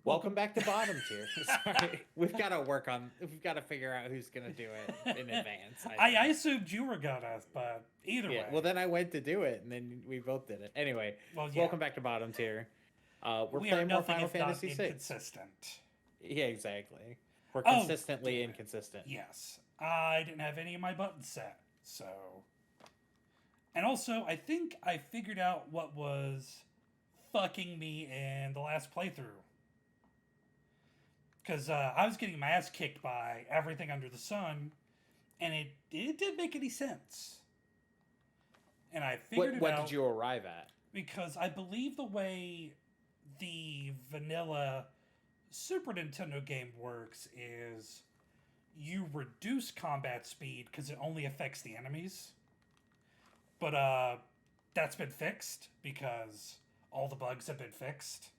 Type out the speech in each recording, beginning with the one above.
Welcome back to bottom tier. Sorry, we've got to work on. We've got to figure out who's gonna do it in advance. I assumed you were gonna, but either Yeah. way. Well, then I went to do it, and then we both did it. Anyway, Well, yeah. welcome back to bottom tier. We're We are playing more nothing Final if not Fantasy VI. inconsistent. Yeah, exactly. We're Oh, consistently damn it. inconsistent. Yes. I didn't have any of my buttons set, so. And also, I think I figured out what was fucking me in the last playthrough. Because I was getting my ass kicked by everything under the sun, and it didn't make any sense. And I figured it What out did you arrive at? because I believe the way the vanilla Super Nintendo game works is you reduce combat speed because it only affects the enemies. But that's been fixed because all the bugs have been fixed.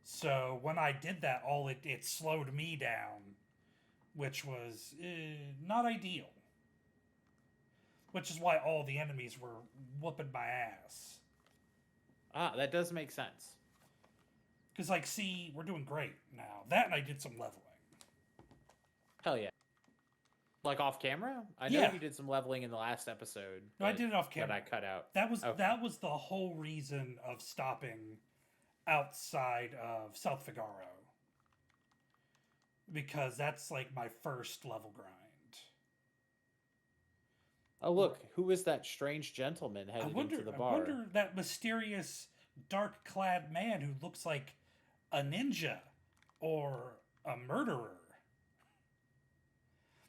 So when I did that, it slowed me down, which was not ideal. Which is why all the enemies were whooping my ass. Ah, that does make sense. Because, like, see, we're doing great now. That and I did some leveling. Hell yeah. Like off camera? I know Yeah. you did some leveling in the last episode. No, I did it off camera. That I cut out. That was Okay. that was the whole reason of stopping outside of South Figaro. Because that's like my first level grind. Oh look, who is that strange gentleman headed into the bar? I wonder that mysterious dark clad man who looks like a ninja or a murderer.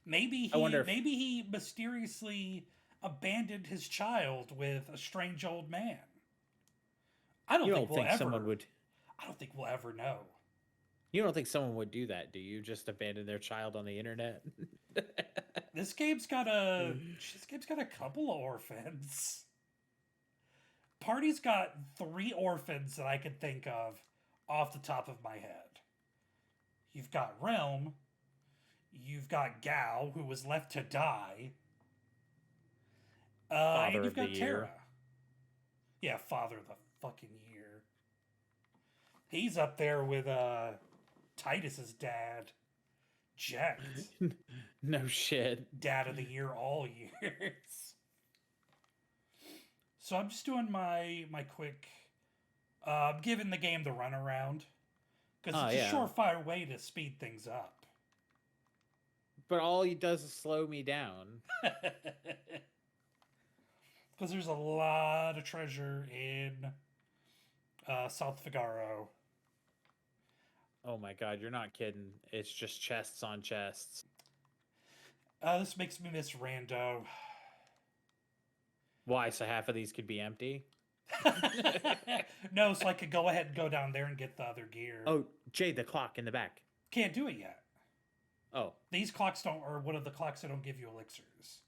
Maybe he mysteriously abandoned his child with a strange old man. I don't think we'll ever know. You don't think someone would do that, do you? Just abandon their child on the internet? This game's got a couple of orphans. Party's got 3 orphans that I can think of off the top of my head. You've got Realm. You've got Gao, who was left to die. And you've got Terra. Yeah, Father of the fucking Year. He's up there with Titus's dad, Jet. No shit. Dad of the Year all years. So I'm just doing my quick, giving the game the runaround. Because it's a surefire way to speed things up. But all he does is slow me down. Because there's a lot of treasure in South Figaro. Oh my god, you're not kidding. It's just chests on chests. This makes me miss Rando. Why? So half of these could be empty? No, so I could go ahead and go down there and get the other gear. Oh, Jade, the clock in the back. Can't do it yet. Oh. These clocks don't, or one of the clocks that don't give you elixirs.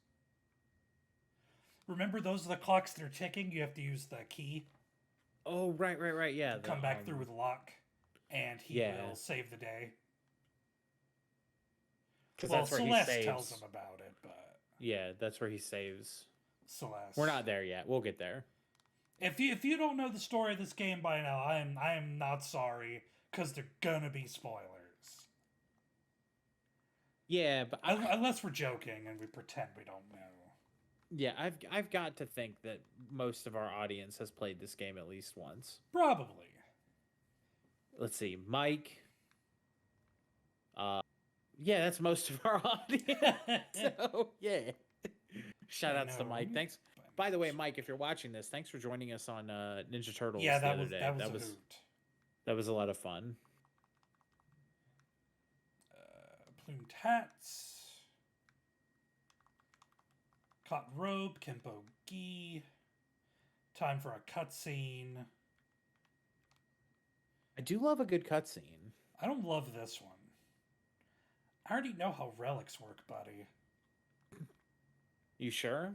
Remember, those are the clocks that are ticking. You have to use the key. Oh, right, yeah. Come back through with lock, and he will save the day. Because that's where Celeste he saves. tells him about it, but yeah, that's where he saves. Celeste. We're not there yet. We'll get there. If you don't know the story of this game by now, I am not sorry, because they're gonna be spoilers. Yeah, but unless we're joking and we pretend we don't know. Yeah, I've got to think that most of our audience has played this game at least once. Probably. Let's see, Mike. Yeah, that's most of our audience. So yeah, shout outs to Mike. Thanks. By the way, Mike, if you're watching this, thanks for joining us on Ninja Turtles. Yeah, the other day. That was a lot of fun. Plumed hats. Cotton robe, Kempo gi. Time for a cutscene. I do love a good cutscene. I don't love this one. I already know how relics work, buddy. You sure?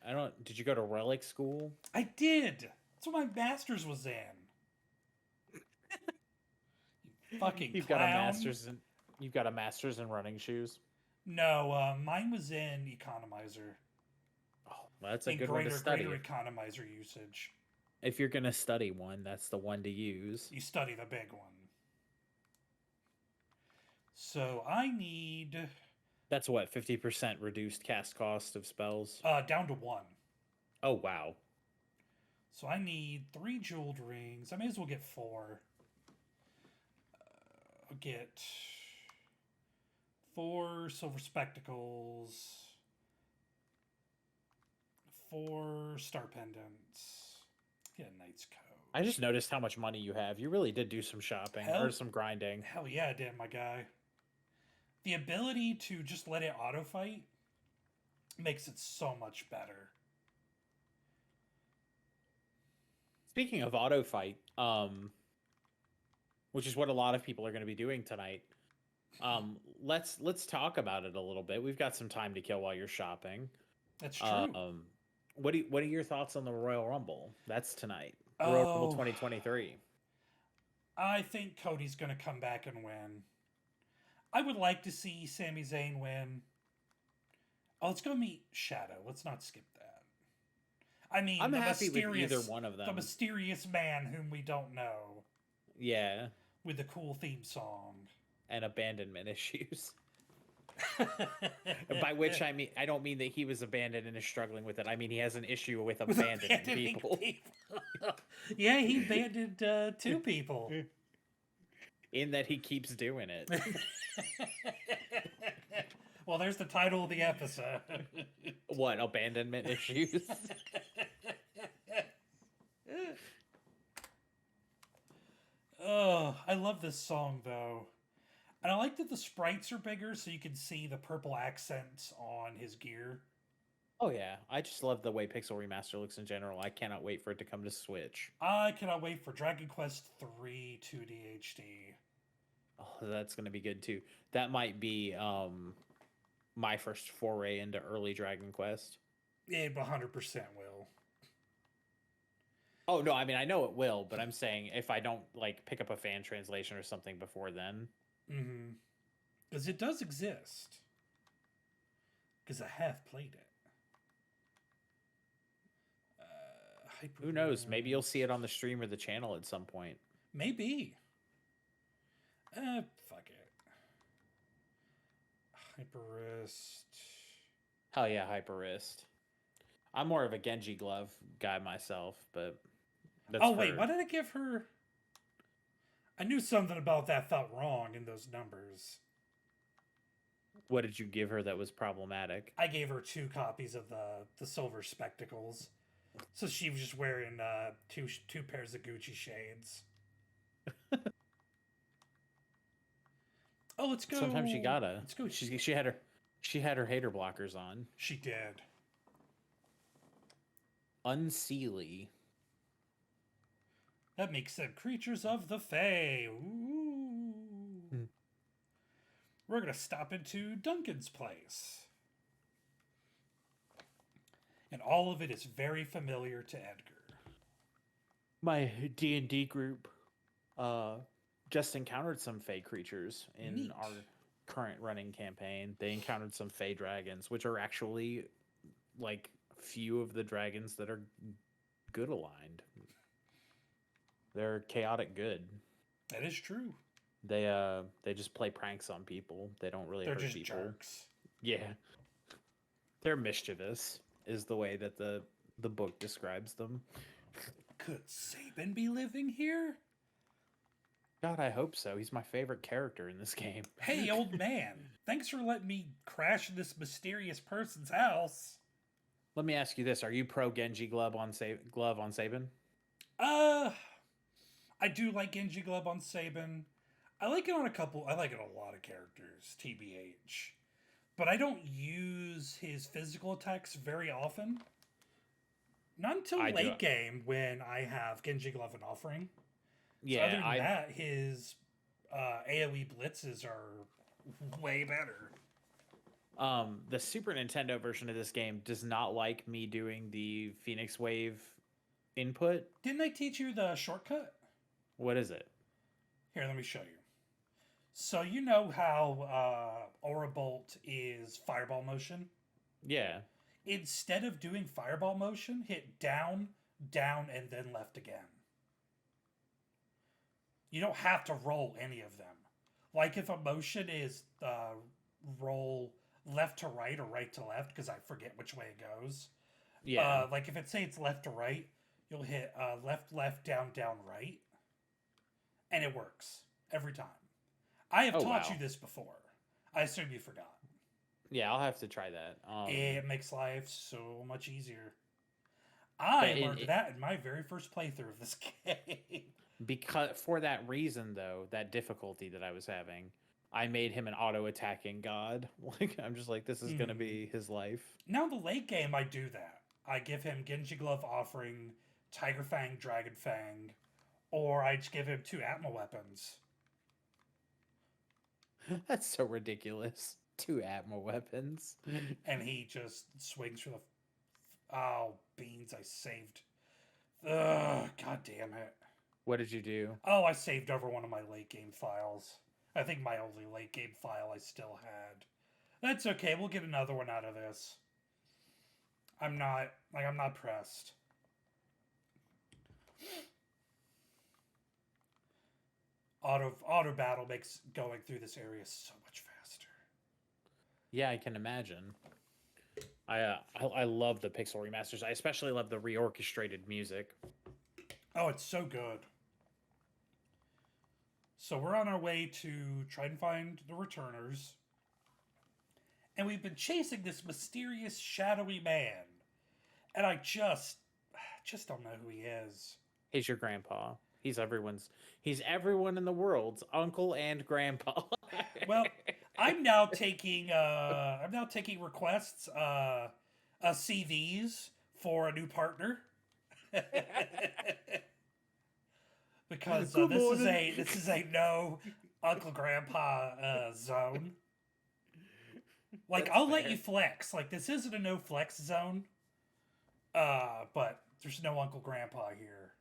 I don't. Did you go to relic school? I did. That's what my master's was in. You fucking You've clown. got a master's in. You've got a master's in running shoes. No, mine was in economizer. Oh, well, that's a good one to study. Greater economizer usage. If you're gonna study one, that's the one to use. You study the big one. So I need That's what, 50% reduced cast cost of spells? down to 1. Oh, wow. So I need 3 jeweled rings. I may as well get 4. I'll get 4 silver spectacles, 4 star pendants, get a knight's coat. I just noticed how much money you have. You really did do some shopping or some grinding. Hell yeah, I did, my guy. The ability to just let it auto fight makes it so much better. Speaking of auto fight, which is what a lot of people are going to be doing tonight. Let's talk about it a little bit. We've got some time to kill while you're shopping. That's true. What are your thoughts on the Royal Rumble? That's tonight. Royal Rumble 2023. I think Cody's going to come back and win. I would like to see Sami Zayn win. Oh, let's go meet Shadow. Let's not skip that. I mean, I'm happy with either one of them. The mysterious man whom we don't know. Yeah. With the cool theme song. And abandonment issues. By which I don't mean that he was abandoned and is struggling with it. I mean he has an issue with abandoning people. Yeah, he abandoned 2 people. In that he keeps doing it. Well, there's the title of the episode. What, abandonment issues? Oh, I love this song though. And I like that the sprites are bigger so you can see the purple accents on his gear. Oh yeah, I just love the way Pixel Remaster looks in general. I cannot wait for it to come to Switch. I cannot wait for Dragon Quest 3 2D HD. Oh, that's going to be good too. That might be my first foray into early Dragon Quest. It 100% will. Oh no, I mean I know it will, but I'm saying if I don't like pick up a fan translation or something before then. Mm-hmm. Because it does exist. Because I have played it. Who knows? Maybe you'll see it on the stream or the channel at some point. Maybe. Fuck it. Hyper Wrist. Hell yeah, Hyper Wrist. I'm more of a Genji glove guy myself, but that's wait, why did I give her? I knew something about that felt wrong in those numbers. What did you give her that was problematic? I gave her 2 copies of the silver spectacles. So she was just wearing two pairs of Gucci shades. Oh, let's go. Sometimes you gotta. Let's go. She had her hater blockers on. She did. Unseelie. That makes them creatures of the Fae. Ooh. We're gonna stop into Duncan's place. And all of it is very familiar to Edgar. My D&D group just encountered some Fae creatures in our current running campaign. They encountered some Fae dragons, which are actually like few of the dragons that are good aligned. They're chaotic good. That is true. They just play pranks on people. They don't really hurt people. They're just jerks. Yeah. They're mischievous is the way that the book describes them. Could Sabin be living here? God, I hope so. He's my favorite character in this game. Hey, old man. Thanks for letting me crash this mysterious person's house. Let me ask you this. Are you pro Genji glove on Sabin? I do like Genji glove on Sabin. I like it on a lot of characters, TBH. But I don't use his physical attacks very often. Not until late game when I have Genji glove and offering. Yeah, so other than that, his AoE blitzes are way better. The Super Nintendo version of this game does not like me doing the Phoenix Wave input. Didn't I teach you the shortcut? What is it? Here, let me show you. So you know how Aura Bolt is fireball motion? Yeah. Instead of doing fireball motion, hit down, down, and then left again. You don't have to roll any of them. Like if a motion is roll left to right or right to left, because I forget which way it goes. Yeah. Like if it say it's left to right, you'll hit left, left, down, down, right, and it works every time. I have Oh, taught wow. you this before. I assume you forgot. Yeah, I'll have to try that. It makes life so much easier. Yeah, I learned that in my very first playthrough of this game. because for that reason, though, that difficulty that I was having, I made him an auto attacking god. Like I'm just like, this is gonna be his life. Now in the late game, I do that. I give him Genji Glove Offering, Tiger Fang, Dragon Fang, or I just give him 2 Atma weapons. That's so ridiculous. 2 Atma weapons. And he just swings for the. Oh, beans, I saved. Ugh, god damn it. What did you do? Oh, I saved over one of my late game files. I think my only late game file I still had. That's okay, we'll get another one out of this. I'm not pressed. Auto battle makes going through this area so much faster. Yeah, I can imagine. I love the pixel remasters. I especially love the reorchestrated music. Oh, it's so good. So we're on our way to try and find the returners. And we've been chasing this mysterious shadowy man. And I just don't know who he is. He's your grandpa. He's everyone in the world's uncle and grandpa. Well, I'm now taking requests CVs for a new partner. Because this is a no Uncle Grandpa zone. Like That's I'll fair. let you flex. Like this isn't a no flex zone. But there's no Uncle Grandpa here.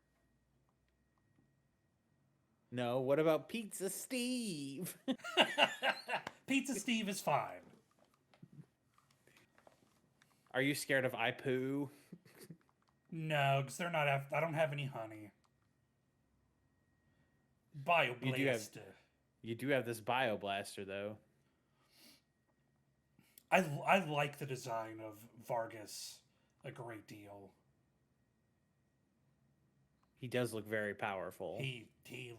No, what about Pizza Steve? Pizza Steve is fine. Are you scared of Ipu? No, because they're not. I don't have any honey. Bioblast. You do have this Bioblaster, though. I like the design of Vargas a great deal. He does look very powerful. He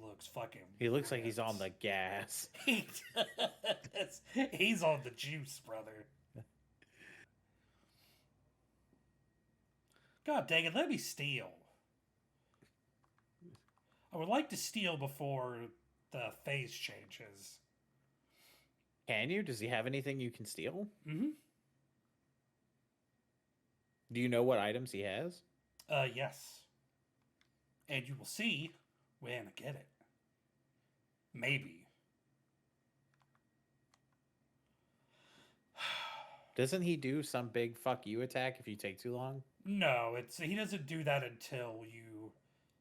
looks fucking. He looks like he's on the gas. He does. He's on the juice, brother. God dang it, let me steal. I would like to steal before the phase changes. Can you? Does he have anything you can steal? Mm-hmm. Do you know what items he has? Yes. And you will see when I get it. Maybe. Doesn't he do some big fuck you attack if you take too long? No, he doesn't do that until you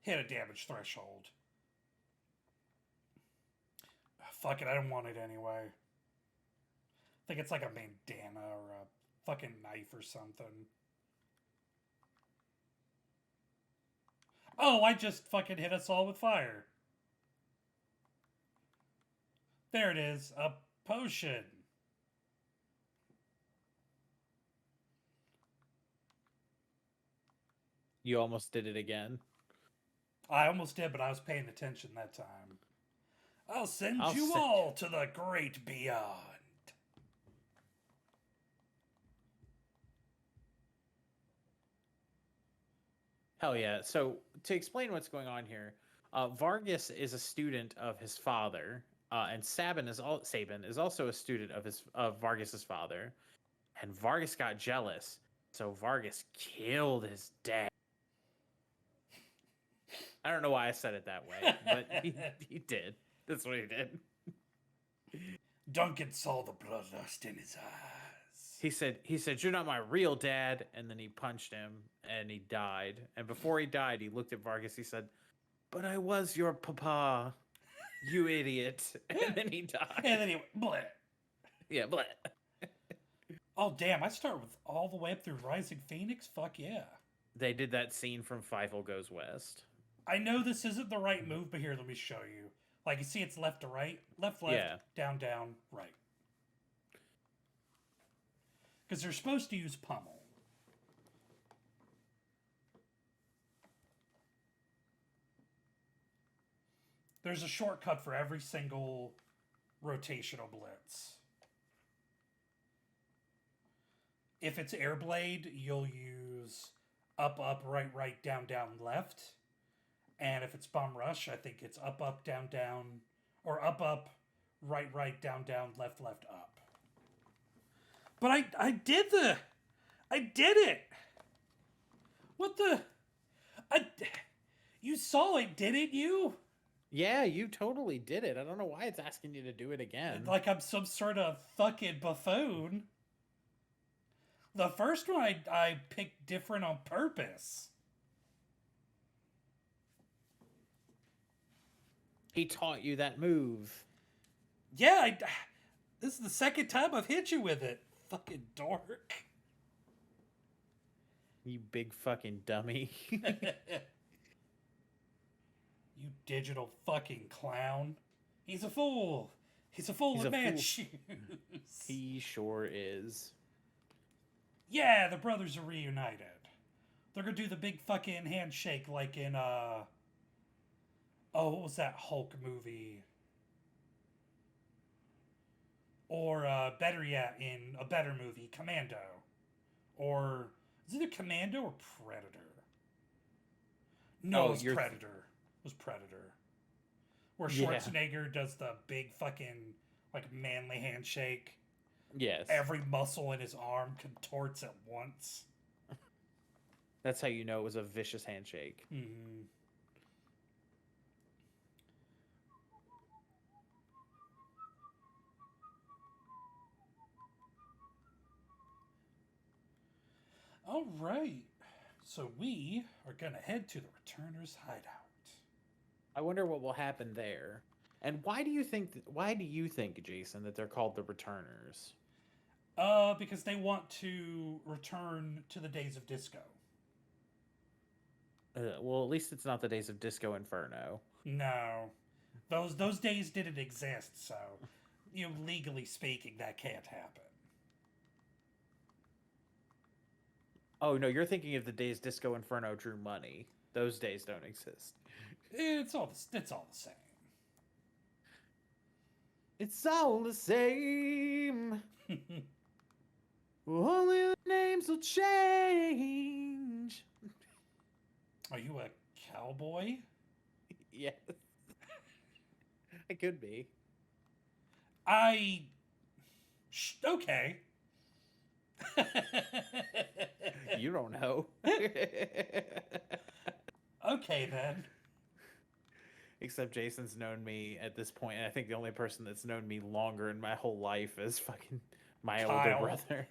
hit a damage threshold. Fuck it, I don't want it anyway. I think it's like a bandana or a fucking knife or something. Oh, I just fucking hit us all with fire. There it is, a potion. You almost did it again. I almost did, but I was paying attention that time. I'll send you all to the great beyond. Hell yeah. So, to explain what's going on here, Vargas is a student of his father, and Sabin is also a student of Vargas's father. And Vargas got jealous, so Vargas killed his dad. I don't know why I said it that way, but he did. That's what he did. Duncan saw the bloodlust in his eyes. He said, "You're not my real dad," and then he punched him and he died. And before he died, he looked at Vargas. He said, "But I was your papa, you idiot." And then he died. And then he went, bleh. Yeah, bleh. Oh, damn. I start with all the way up through Rising Phoenix? Fuck yeah. They did that scene from Fievel Goes West. I know this isn't the right move, but here, let me show you. Like, you see it's left to right, left, down, down, right. Because they're supposed to use pummel. There's a shortcut for every single rotational blitz. If it's Airblade, you'll use up, up, right, right, down, down, left. And if it's Bomb Rush, I think it's up, up, down, down, or up, up, right, right, down, down, left, left, up. But I did it! What the? You saw it, didn't you? Yeah, you totally did it. I don't know why it's asking you to do it again. Like I'm some sort of fucking buffoon. The first one I picked different on purpose. He taught you that move. Yeah, this is the second time I've hit you with it. Fucking dork. You big fucking dummy. You digital fucking clown. He's a fool. He's a fool in man's shoes. He sure is. Yeah, the brothers are reunited. They're gonna do the big fucking handshake like in, oh, what was that Hulk movie? Or, better yet, in a better movie, Commando. Or, is it a Commando or Predator? No, it was Predator. It was Predator. Where Schwarzenegger does the big fucking, like, manly handshake. Yes. Every muscle in his arm contorts at once. That's how you know it was a vicious handshake. Mm-hmm. All right. So we are going to head to the Returner's hideout. I wonder what will happen there. And why do you think, Jason, that they're called the Returners? Because they want to return to the days of disco. Well, at least it's not the days of Disco Inferno. No. Those days didn't exist, so, legally speaking, that can't happen. Oh, no, you're thinking of the days Disco Inferno drew money. Those days don't exist. It's all the same. It's all the same. Only the names will change. Are you a cowboy? Yes. I could be. Okay. You don't know. Okay, then. Except Jason's known me at this point, and I think the only person that's known me longer in my whole life is fucking my older brother.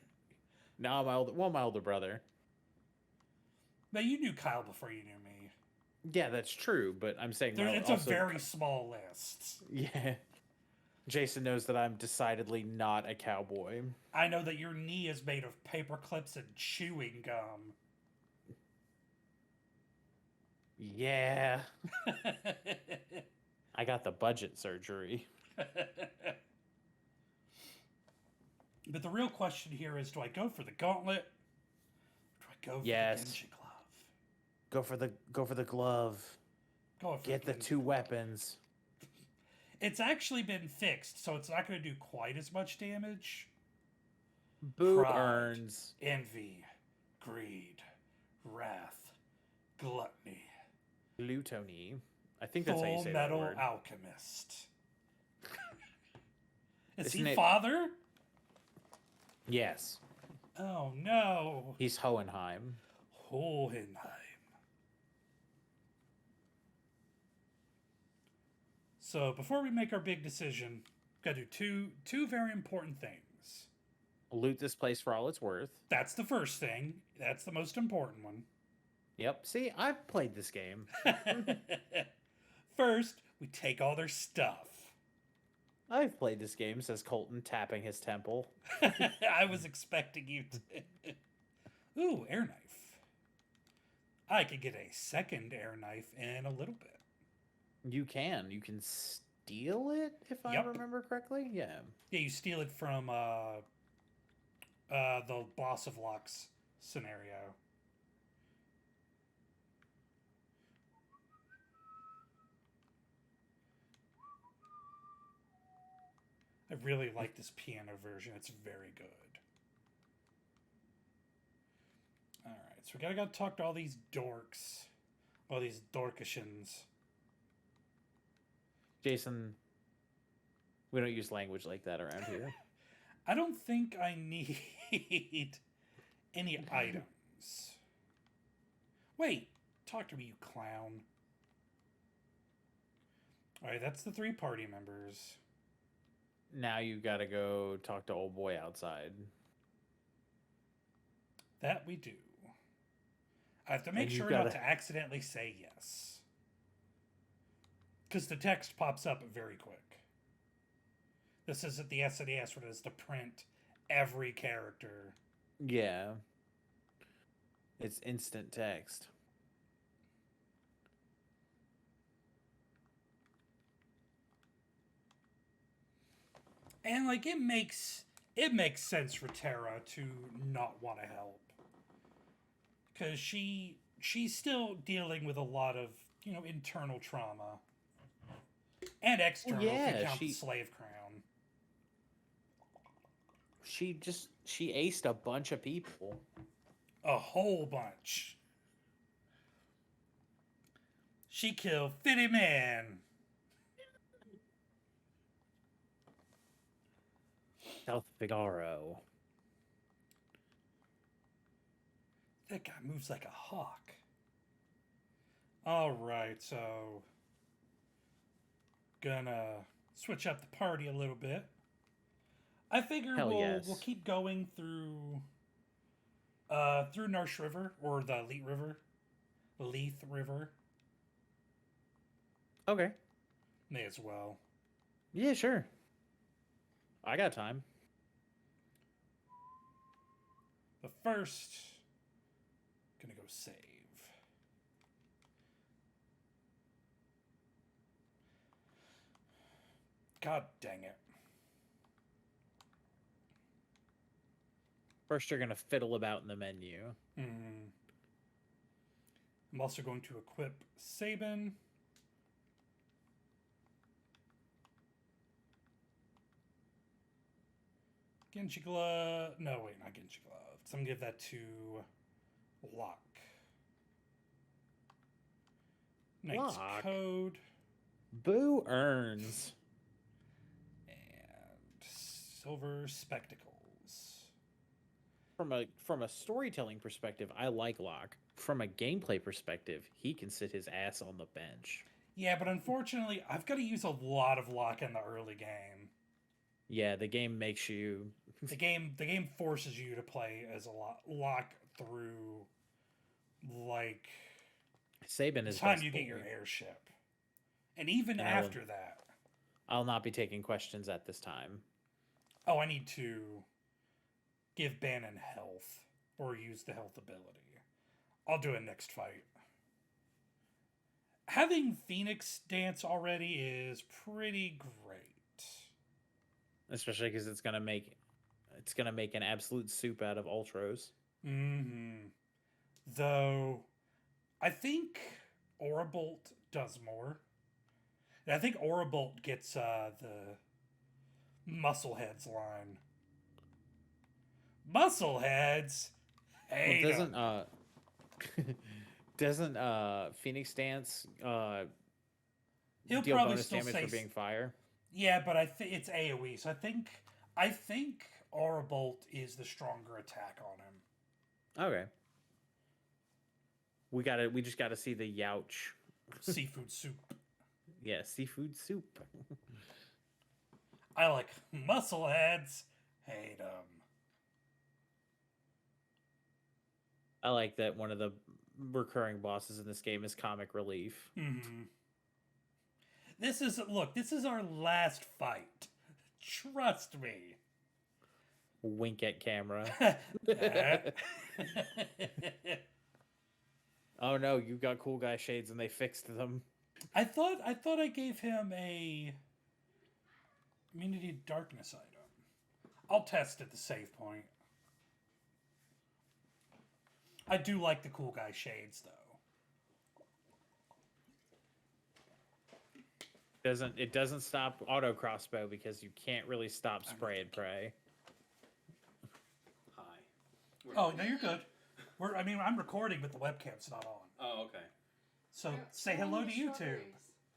No, my older brother. Now, you knew Kyle before you knew me. Yeah, that's true, but I'm saying... It's a very small list. Yeah. Jason knows that I'm decidedly not a cowboy. I know that your knee is made of paper clips and chewing gum. Yeah. I got the budget surgery. But the real question here is, do I go for the gauntlet? Or do I go for the Genji glove? Go for the glove. Get the two weapons. It's actually been fixed, so it's not going to do quite as much damage. Boo earns. Envy, greed, wrath, gluttony. Gluttony. I think that's how you say that word. Full Metal Alchemist. Is he father? Yes. Oh, no. He's Hohenheim. Hohenheim. So, before we make our big decision, we've got to do two very important things. Loot this place for all it's worth. That's the first thing. That's the most important one. Yep. See, I've played this game. First, we take all their stuff. I've played this game, says Colton, tapping his temple. I was expecting you to. Ooh, air knife. I could get a second air knife in a little bit. You can steal it, if I remember correctly. Yeah. Yeah, you steal it from the Boss of Locks scenario. I really like this piano version. It's very good. Alright, so we gotta go talk to all these dorks. All these dorkishins. Jason, we don't use language like that around here. I don't think I need any items. Wait, talk to me, you clown. Alright, that's the 3 party members. Now you gotta go talk to old boy outside. That we do. I have to make sure not to accidentally say yes. Because the text pops up very quick. This isn't the SNES where it is to print every character. Yeah. It's instant text. And like it makes sense for Terra to not want to help. Cause she's still dealing with a lot of, internal trauma. And external if you count the slave crown. She aced a bunch of people. A whole bunch. She killed 50 men. South Figaro. That guy moves like a hawk. Alright, so gonna switch up the party a little bit. I figure we'll keep going through Narsh River or the Leith River. Okay. May as well. Yeah, sure. I got time. But first, gonna go save. God dang it. First, you're going to fiddle about in the menu. Mm-hmm. I'm also going to equip Sabin. Genji Glove. No, wait, not Genji Glove. So I'm going to give that to Locke. Knight's Code. Boo earns. And Silver Spectacles. From a storytelling perspective, I like Locke. From a gameplay perspective, he can sit his ass on the bench. Yeah, but unfortunately, I've got to use a lot of Locke in the early game. Yeah, the game makes you... the game forces you to play as a Locke through, like... Sabin is the time you get your airship. And even after that... I'll not be taking questions at this time. Oh, I need to give Bannon health, or use the health ability. I'll do it next fight. Having Phoenix dance already is pretty great. Especially because it's gonna make an absolute soup out of Ultros. Mm-hmm. Though, I think Aurabolt does more. And I think Aurabolt gets the Muscleheads line. Muscleheads? Hey, well, doesn't Phoenix Dance he'll deal probably bonus still damage for being fire? Yeah, but it's AoE, so I think Aurabolt is the stronger attack on him. Okay. We just gotta see the Youch. Seafood soup. Yeah, seafood soup. I like Muscleheads. Hate them. I like that one of the recurring bosses in this game is Comic Relief. Mm-hmm. This is our last fight. Trust me. Wink at camera. Oh no, you got cool guy shades and they fixed them. I thought I gave him a Immunity to darkness item. I'll test at the save point. I do like the cool guy shades, though. It doesn't stop auto crossbow because you can't really stop spray and pray. Hi. Oh, no, you're good. I'm recording, but the webcam's not on. Oh, okay. So say hello to YouTube.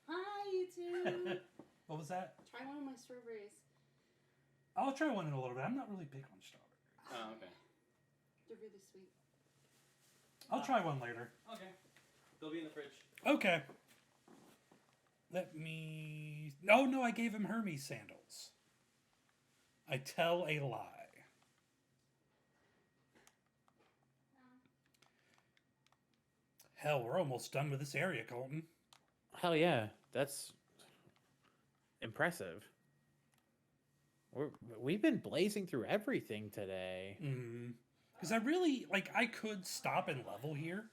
Hi, YouTube. What was that? Try one of my strawberries. I'll try one in a little bit. I'm not really big on strawberries. Oh, okay. They're really sweet. I'll try one later. Okay. They'll be in the fridge. Okay. Let me... Oh, no, I gave him Hermes sandals. I tell a lie. Hell, we're almost done with this area, Colton. Hell yeah, that's impressive. We've been blazing through everything today. Because I could stop and level here.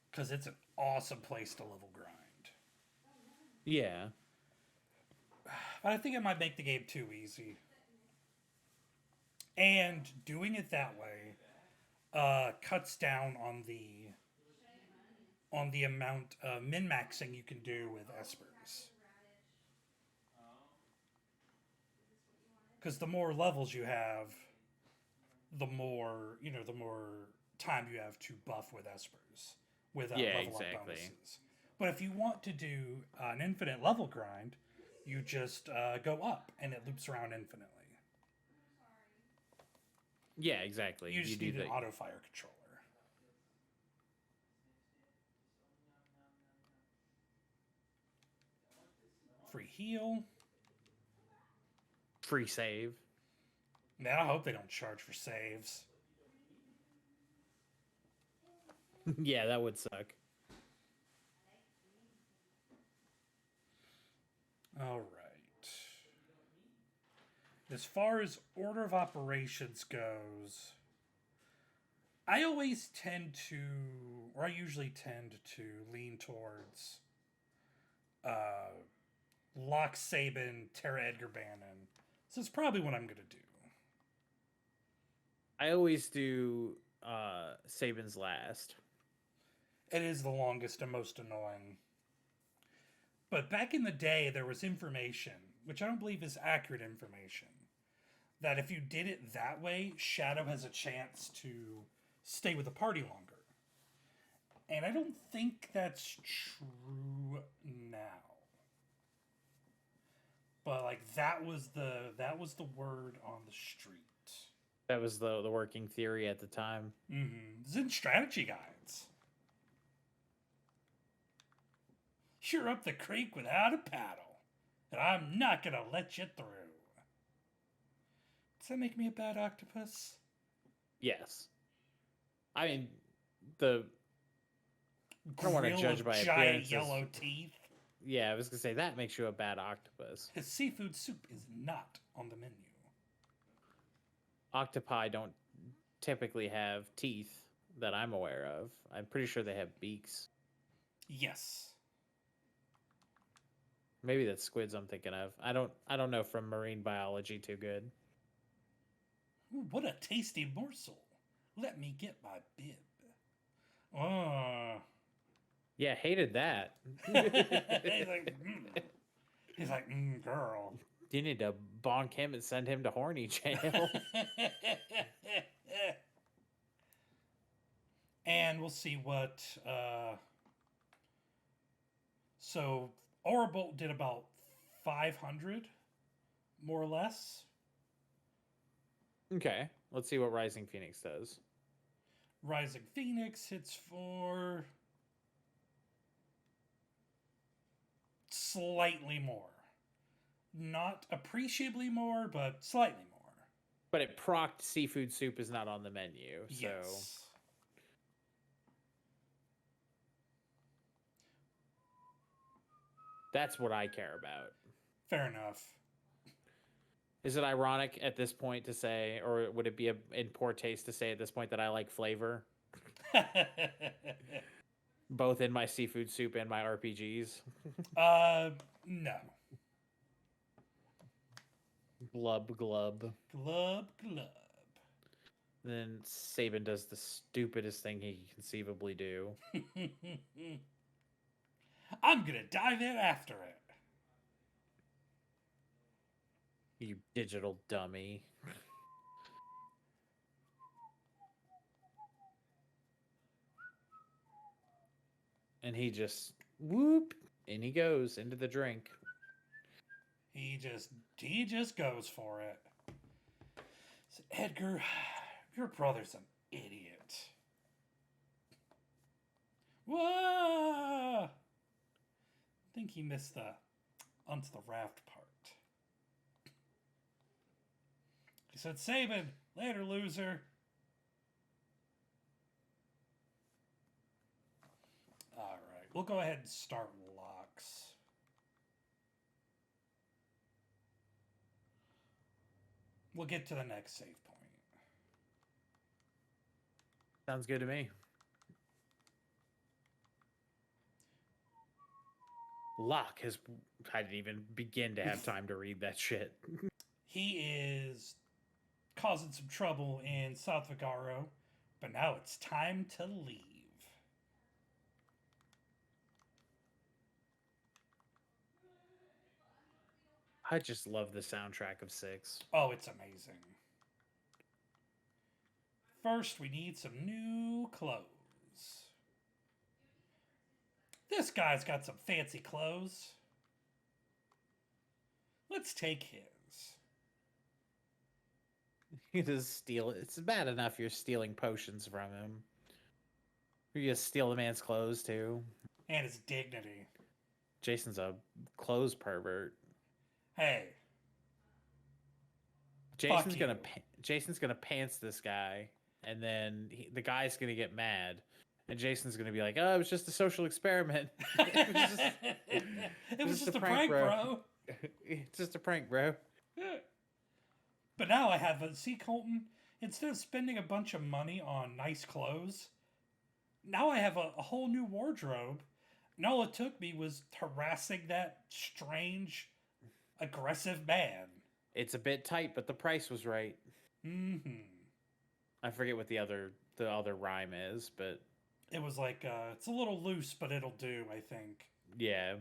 Because it's an awesome place to level grind. Yeah. But I think it might make the game too easy. And doing it that way cuts down on the amount of min-maxing you can do with espers. Because the more levels you have, the more time you have to buff with espers with level exactly. up bonuses. But if you want to do an infinite level grind, you just go up and it loops around infinitely. Yeah, exactly. You just need an auto fire controller. Free heal. Free save. Man, I hope they don't charge for saves. Yeah, that would suck. All right. As far as order of operations goes, I usually tend to lean towards Locke Sabin, Tara Edgar Bannon. So it's probably what I'm going to do. I always do Sabin's last. It is the longest and most annoying. But back in the day, there was information, which I don't believe is accurate information, that if you did it that way, Shadow has a chance to stay with the party longer. And I don't think that's true now. But that was the word on the street. That was the working theory at the time. It's in strategy guides. You're up the creek without a paddle, and I'm not gonna let you through. Does that make me a bad octopus? Yes. I mean, I don't want to judge by giant appearances. yellow teeth. Yeah, I was gonna say that makes you a bad octopus. His seafood soup is not on the menu. Octopi don't typically have teeth that I'm aware of. I'm pretty sure they have beaks. Yes. Maybe that's squids I'm thinking of. I don't know from marine biology too good. Ooh, what a tasty morsel. Let me get my bib. Oh. Yeah, hated that. He's like, girl. You need to bonk him and send him to horny jail. And we'll see what... So, Aurabolt did about 500, more or less. Okay, let's see what Rising Phoenix does. Rising Phoenix hits for... slightly more. Not appreciably more, but slightly more. But it procced seafood soup is not on the menu, so... Yes. That's what I care about. Fair enough. Is it ironic at this point to say, or would it be in poor taste to say at this point that I like flavor? Both in my seafood soup and my RPGs? No. Glub glub. Glub, glub. Then Saban does the stupidest thing he can conceivably do. I'm gonna dive in after it. You digital dummy. And he just whoop, and he goes into the drink. He just goes for it. So, Edgar, your brother's an idiot. Whoa! I think he missed the onto the raft part. He said, Saban, later, loser. Alright, we'll go ahead and start locks. We'll get to the next save point. Sounds good to me. Locke has. I didn't even begin to have time to read that shit. He is causing some trouble in South Vigaro, but now it's time to leave. I just love the soundtrack of 6. Oh, it's amazing. First, we need some new clothes. This guy's got some fancy clothes. Let's take his. You just steal it. It's bad enough you're stealing potions from him. You just steal the man's clothes too. And his dignity. Jason's a clothes pervert. Hey. Jason's you. gonna pants this guy, and then the guy's gonna get mad, and Jason's gonna be like, "Oh, it was just a social experiment. It was just a prank, bro. It's just a prank, bro." But now I have see, Colton, instead of spending a bunch of money on nice clothes, now I have a whole new wardrobe. And all it took me was harassing that strange, aggressive man. It's a bit tight, but the price was right. Mm-hmm. I forget what the other rhyme is, but it was like it's a little loose, but it'll do, I think. Yeah.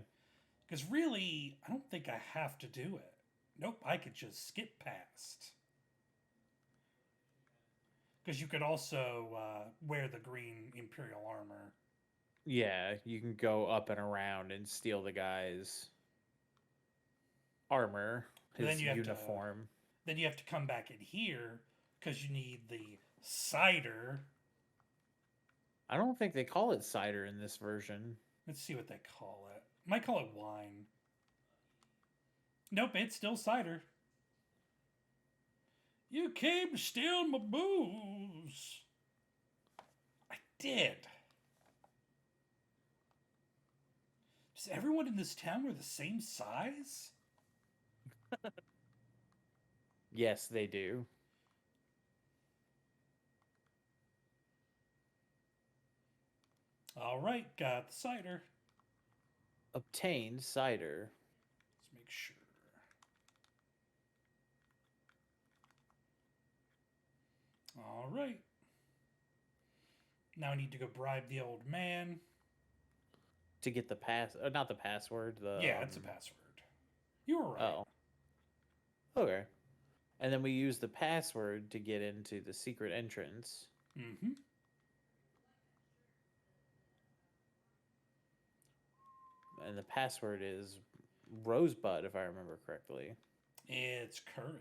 Because really, I don't think I have to do it. Nope, I could just skip past. Because you could also wear the green Imperial armor. Yeah, you can go up and around and steal the guy's armor, his uniform. Then you have to come back in here because you need the cider. I don't think they call it cider in this version. Let's see what they call it. Might call it wine. Nope, it's still cider. You came to steal my booze. I did. Does everyone in this town wear the same size? Yes, they do. All right, got the cider. Obtained cider. Let's make sure. All right. Now I need to go bribe the old man. To get the not the password. Yeah, it's a password. You were right. Oh. Okay. And then we use the password to get into the secret entrance. Mm-hmm. And the password is Rosebud, if I remember correctly. It's courage.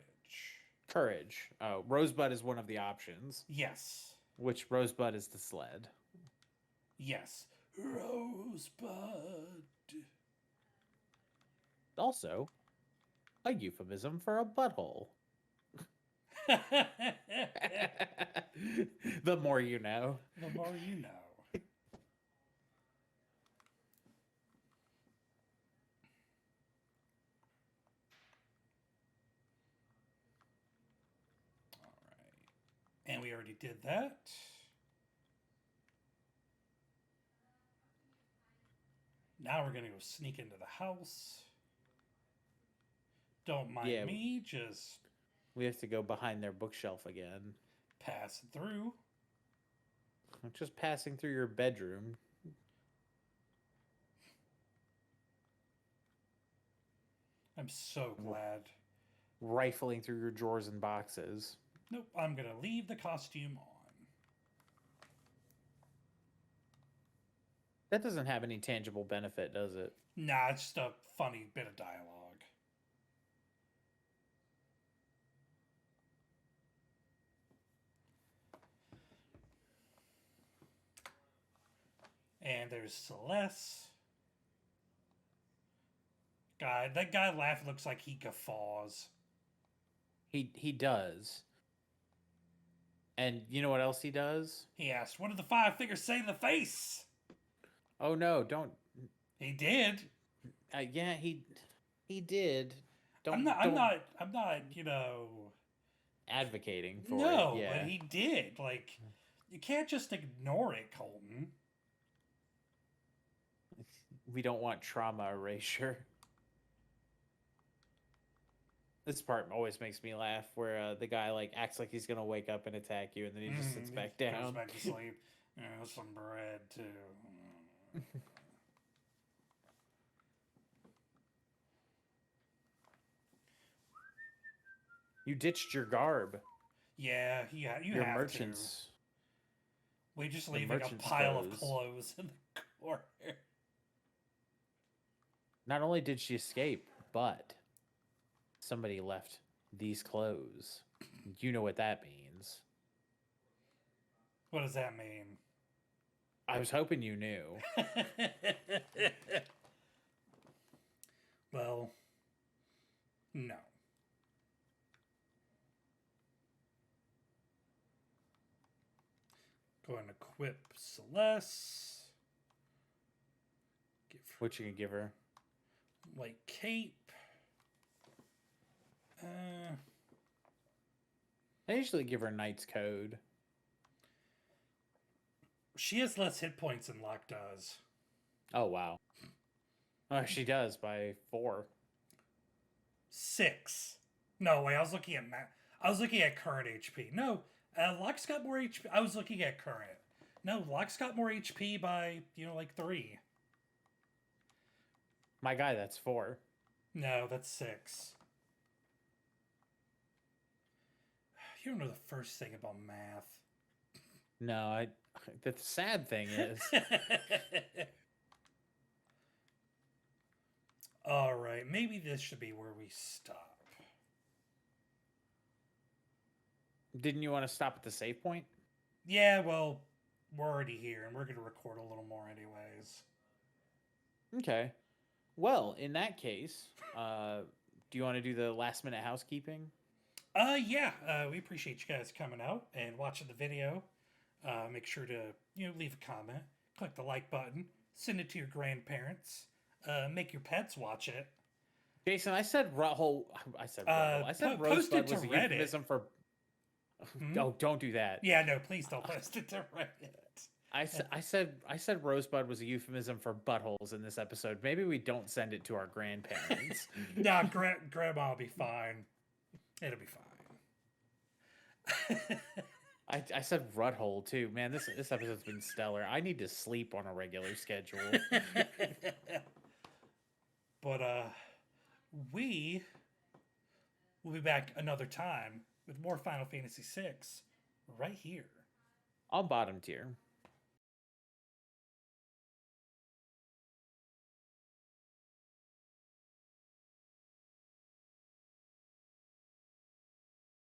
Courage. Oh, Rosebud is one of the options. Yes. Which Rosebud is the sled. Yes. Rosebud. Also, a euphemism for a butthole. The more you know. The more you know. All right. And we already did that. Now we're going to go sneak into the house. Don't mind Yeah. me, just We have to go behind their bookshelf again. passing through. I'm just passing through your bedroom. I'm so glad. Rifling through your drawers and boxes. Nope, I'm gonna leave the costume on. That doesn't have any tangible benefit, does it? Nah, it's just a funny bit of dialogue. And there's Celeste. God, that guy laughing looks like he guffaws. He does. And you know what else he does? He asked, "What did the five fingers say in the face?" Oh no, don't. He did. Yeah, he did. I'm not. You know, advocating for no, it. Yeah. but he did. Like, you can't just ignore it, Colton. We don't want trauma erasure. This part always makes me laugh, where the guy like acts like he's gonna wake up and attack you, and then he just sits back Goes down. back to sleep. Some bread too. You ditched your garb. Yeah, you Your have merchants. to. We just The leaving a merchant's pile of clothes. clothes in the corner. Not only did she escape, but somebody left these clothes. You know what that means. What does that mean? I was hoping you knew. Well, no. Go and equip Celeste. Give her What you can give her? white cape. I usually give her Knight's Code. She has less hit points than Locke does. Oh wow. Oh, she does by 4. 6. No, wait, I was looking at current HP. No, Locke's got more HP. I was looking at current. No, Locke's got more HP by, like 3. My guy, that's 4. No, that's 6. You don't know the first thing about math. No, the sad thing is, All right, maybe this should be where we stop. didn't you want to stop at the save point? Yeah, well, we're already here, and we're going to record a little more anyways. Okay. Well, in that case, do you want to do the last minute housekeeping? Yeah, we appreciate you guys coming out and watching the video. Make sure to, leave a comment, click the like button, send it to your grandparents, make your pets watch it. Jason, I said Rutthole. I said Rutthole. I said post it Rosebud to was a Reddit. euphemism for. Hmm? Oh, don't do that. Yeah, no, please don't post it to Reddit. I said Rosebud was a euphemism for buttholes in this episode. Maybe we don't send it to our grandparents. Nah, grandma will be fine. It'll be fine. I said Rutthole too. Man, this episode's been stellar. I need to sleep on a regular schedule. But we will be back another time with more Final Fantasy VI right here. On bottom tier.